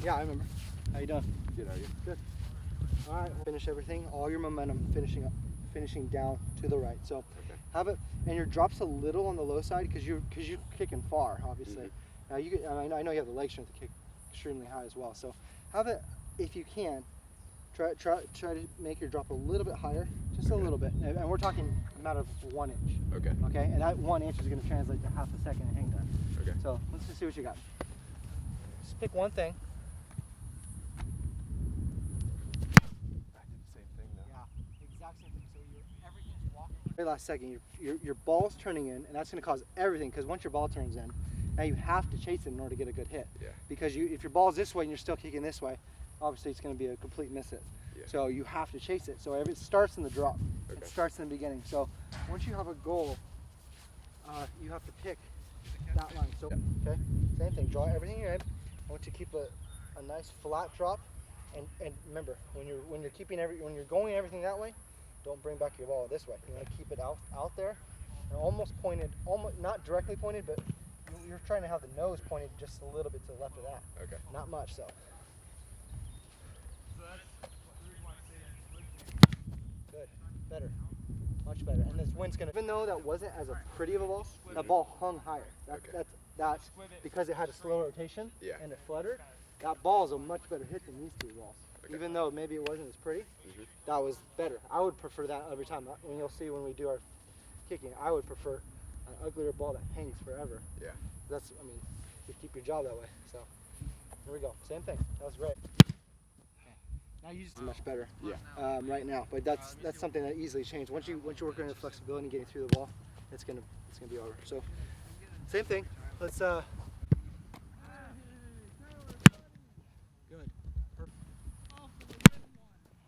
Yeah, I remember. How you doing? Good, how are you? Good. All right, finish everything. All your momentum finishing down to the right. So have it, and your drop's a little on the low side because you're kicking far, obviously. Now I know you have the leg strength to kick extremely high as well. So have it, if you can, try to make your drop a little bit higher, just a little bit. And we're talking a matter of 1 inch. Okay. Okay, and that 1 inch is going to translate to half a second of hang time. Okay. So let's just see what you got. Just pick one thing. Exact same thing. So everything's walking. Very last second, your ball's turning in, and that's going to cause everything. Because once your ball turns in, now you have to chase it in order to get a good hit. Yeah. Because if your ball's this way and you're still kicking this way, obviously it's going to be a complete miss hit. Yeah. So you have to chase it. So it starts in the drop. Okay. It starts in the beginning. So once you have a goal, you have to pick that line. So okay, same thing. Draw everything in your head. I want you to keep a nice flat drop. And remember, when you're going everything that way, don't bring back your ball this way. You want to keep it out there, and almost pointed, not directly pointed, but you're trying to have the nose pointed just a little bit to the left of that. Okay. Not much, so. Good, better, much better. And this wind's gonna, even though that wasn't as a pretty of a ball, that ball hung higher. That's because it had a slow rotation and it fluttered. That ball is a much better hit than these two balls. Okay. Even though maybe it wasn't as pretty, that was better. I would prefer that every time. And you'll see when we do our kicking, I would prefer an uglier ball that hangs forever. Yeah. You keep your job that way. So here we go. Same thing. That was great. Now you just much better. Yeah. Right now, but that's something that easily changed. Once you work on the flexibility and getting through the ball, it's gonna be over. So same thing. Let's Good. Perfect.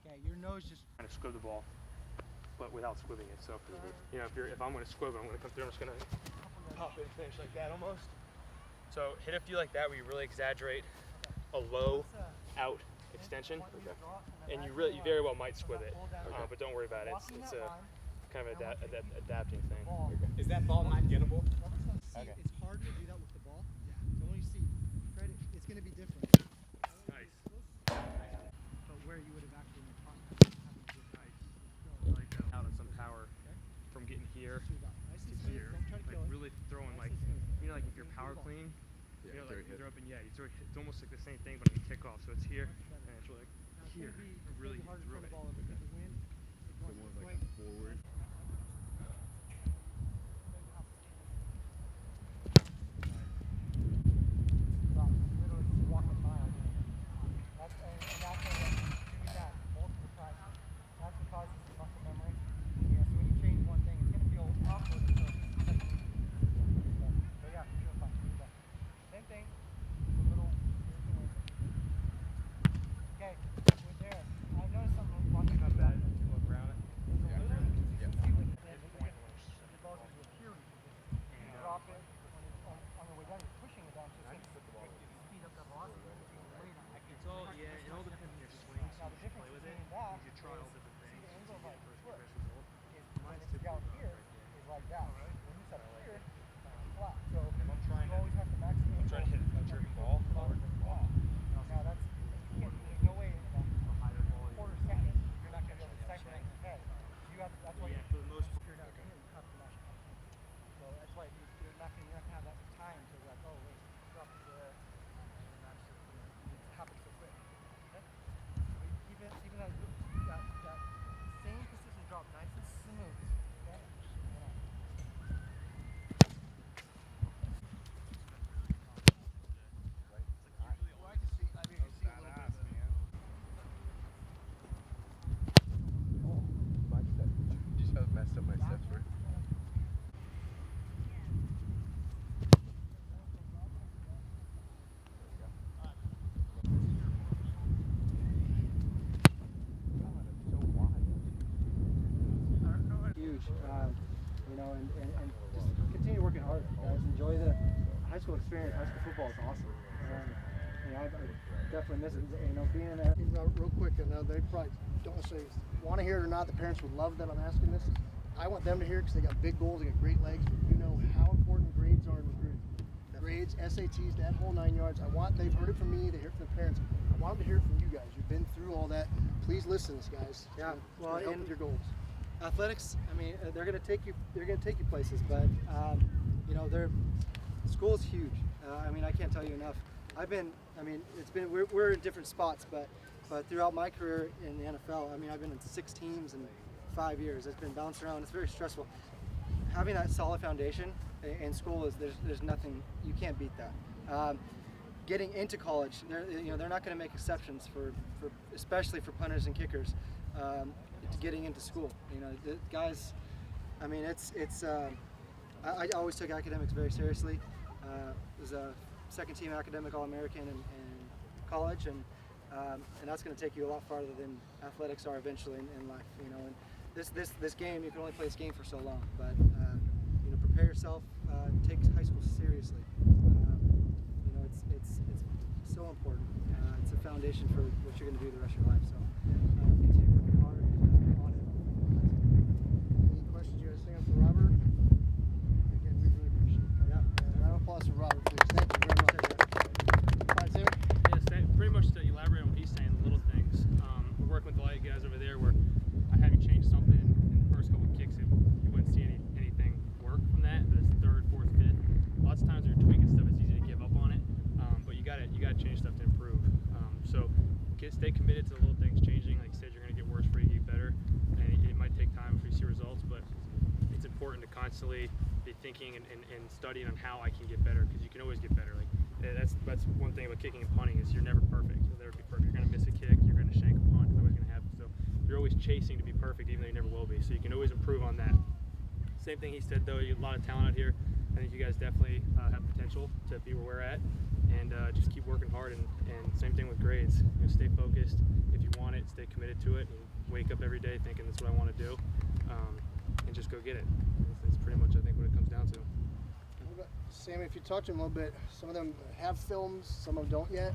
Okay, your nose just kind of squib the ball, but without squibbing it. So, you know, if I'm going to squib it, I'm going to come through. I'm just going to pop it and finish like that almost. So hit a few like that where you really exaggerate a low out extension, and you very well might squib it, but don't worry about it. It's a kind of adapting thing. Is that ball not gettable? Okay. It's hard to do that with the ball. So when you see, it's going to be different. Nice. But where you would have actually been taught Like out of some power from getting here to here. Like really throwing like, you know, like if you're power clean, you know, like you throw up and you throw, it's almost like the same thing but on kick off. So it's here and it's like here. Really throw it. Like forward. You know, and just continue working hard, guys. Enjoy the high school experience. High school football is awesome. You know, I definitely miss it. You know, being in that. Real quick, and they probably don't necessarily want to hear it or not. The parents would love that I'm asking this. I want them to hear it because they got big goals, they got great legs. But you know how important grades are in recruiting. grades, SATs, that whole 9 yards. They've heard it from me, they hear it from the parents. I want them to hear it from you guys. You've been through all that. Please listen, guys. Yeah, well, help with your goals. Athletics, I mean, they're going to take you places, but you know, school's huge. I mean, I can't tell you enough. We're in different spots, but throughout my career in the NFL, I mean, I've been in 6 teams in 5 years. It's been bounced around. It's very stressful. Having that solid foundation in school there's nothing, you can't beat that. Getting into college, they're not going to make exceptions for especially for punters and kickers. Getting into school, you know, the guys. I mean, I always took academics very seriously. Was a second-team academic All-American in college, and that's going to take you a lot farther than athletics are eventually in life. You know, and this game, you can only play this game for so long. But you know, prepare yourself. Take high school seriously. You know, it's so important. It's a foundation for what you're going to do the rest of your life. So continue working hard on it. Any questions you guys think for Robert? Again, we really appreciate it. Yeah. Round of applause for Robert, please. Thank you very much. All right, Sammy. Yeah, pretty much to elaborate on what he's saying, the little things. We're working with a lot of you guys over there where I have you change something in the first couple of kicks, you wouldn't see anything work from that. But it's third, fourth, fifth. Lots of times when you're tweaking stuff, it's easy to give up on it. But you gotta change stuff to improve. So stay committed to the little things changing. Like you said, you're gonna get worse before you get better, and it might take time before you see results. But it's important to constantly be thinking and studying on how I can get better, because you can always get better. Like that's one thing about kicking and punting is you're never perfect. You'll never be perfect. You're gonna miss a kick. You're gonna shank a punt. It's always gonna happen. So you're always chasing to be perfect, even though you never will be. So you can always improve on that. Same thing he said though. You have a lot of talent out here. I think you guys definitely have potential to be where we're at, and just keep working hard. And same thing with grades. You know, stay focused. If you want it, stay committed to it, and wake up every day thinking that's what I want to do, and just go get it. It's pretty much, I think, what it comes down to. Sammy, if you talk to them a little bit, some of them have films, some of them don't yet.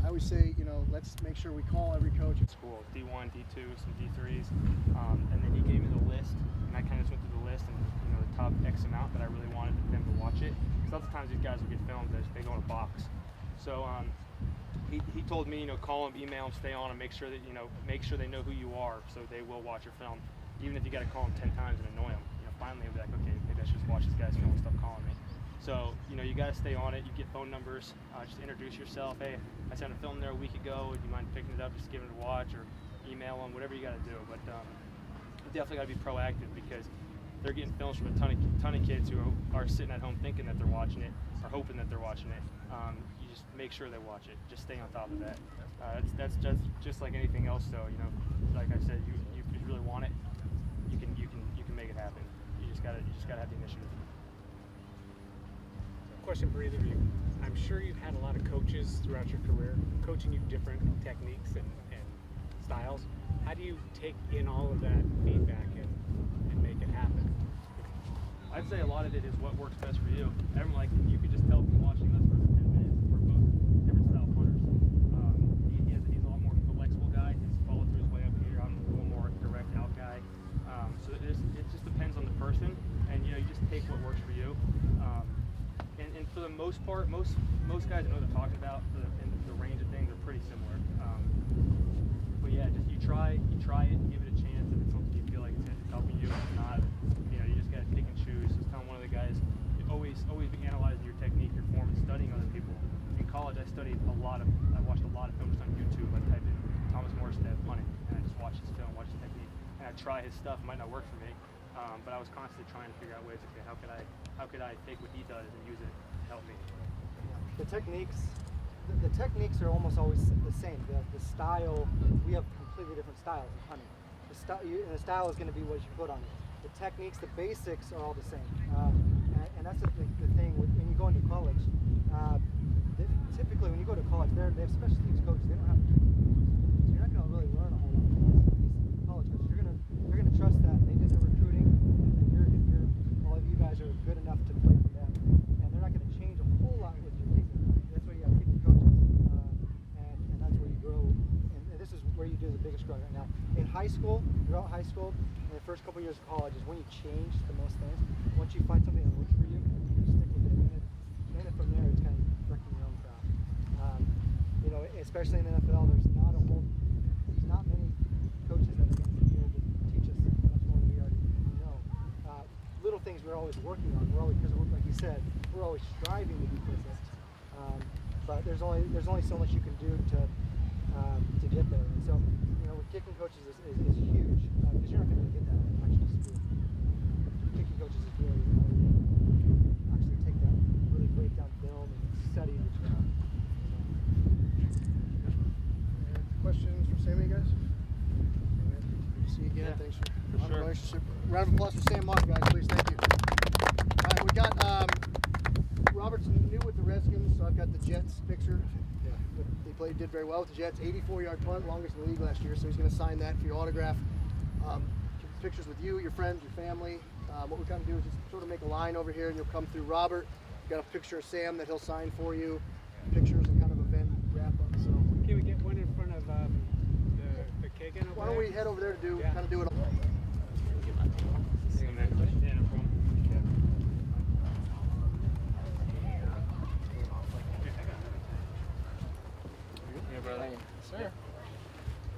I always say, you know, let's make sure we call every coach at School, D1, D2, some D3s, and then he gave me the list, and I kind of just went through the list and, you know, the top X amount that I really wanted them to watch it. Because lots of times these guys will get filmed, they go in a box. So he told me, you know, call them, email them, stay on them, make sure that, you know, make sure they know who you are, so they will watch your film. Even if you got to call them 10 times and annoy them, you know, finally they'll be like, okay, maybe I should just watch this guy's film and stop calling me. So, you know, you got to stay on it. You get phone numbers, just introduce yourself. Hey, I sent a film there a week ago. Would you mind picking it up, just giving it a watch, or email them, whatever you got to do. But you definitely got to be proactive, because they're getting films from a ton of kids who are sitting at home thinking that they're watching it, or hoping that they're watching it. You just make sure they watch it. Just stay on top of that. That's just like anything else. So, you know, like I said, you really want it, you can make it happen. You just gotta have the initiative. Question for either of you. I'm sure you've had a lot of coaches throughout your career coaching you different techniques and styles. How do you take in all of that feedback and make it happen? I'd say a lot of it is what works best for you. Everyone, like, you could just tell from watching us for 10 minutes, we're both different style punters. He's a lot more flexible guy. He's followed through his way up here. I'm a little more direct out guy. So it just depends on the person, and you know, you just take what works for you. And for the most part, most guys know what they're talking about. And the range of things are pretty similar. But yeah, just you try it, give it a chance. If it's something you feel like it's helping you, if it's not, you know, you just gotta pick and choose. I was telling one of the guys, you always be analyzing your technique, your form, and studying other people. In college, I watched a lot of films on YouTube. I typed in Thomas Morstead punting, and I just watched his film, watched his technique, and I try his stuff. It might not work for me, but I was constantly trying to figure out ways. Okay, how could I take what he does and use it to help me? The techniques are almost always the same. The style, we have completely different styles in hunting. The style is going to be what you put on it. The techniques, the basics are all the same. And that's the thing when you go into college. Typically, when you go to college, they have special teams coaches. They don't have so you're not going to really learn a whole lot from these college coaches. You're going to trust that they did their recruiting, and that all of you guys are good enough to play for them. And they're not going to change a whole lot with your kicking. That's why you have kicking coaches, and that's where you grow. And this is where you do the biggest growth right now. In high school, throughout high school, in the first couple years of college is when you change the most things. Once you find something that works for you, you stick with it. And and then from there, it's kind of directing your own craft. You know, especially in the NFL, there's not many coaches that are going to be able to teach us much more than we already know. Little things we're always working on. We're always, because like you said, we're always striving to be perfect. But there's only so much you can do to get there. And so, you know, with kicking coaches is huge because you're not going to get that much in school. Kicking coaches is really how you actually take that, really break down film and study the job. Questions for Sammy, guys? Good to see you again. Yeah, Thanks for for the sure. relationship. Round of applause for Sam Mock, guys, please. Thank you. All right, we got Robert's new with the Redskins, so I've got the Jets picture. Yeah, they did very well with the Jets. 84-yard punt, longest in the league last year. So he's going to sign that for your autograph. Pictures with you, your friends, your family. What we kind of do is just sort of make a line over here, and you'll come through Robert. Got a picture of Sam that he'll sign for you. Pictures and kind of event wrap up. So Can we get one in front of the Kagan over why don't there? we head over there to Yeah. kind of do it all. And then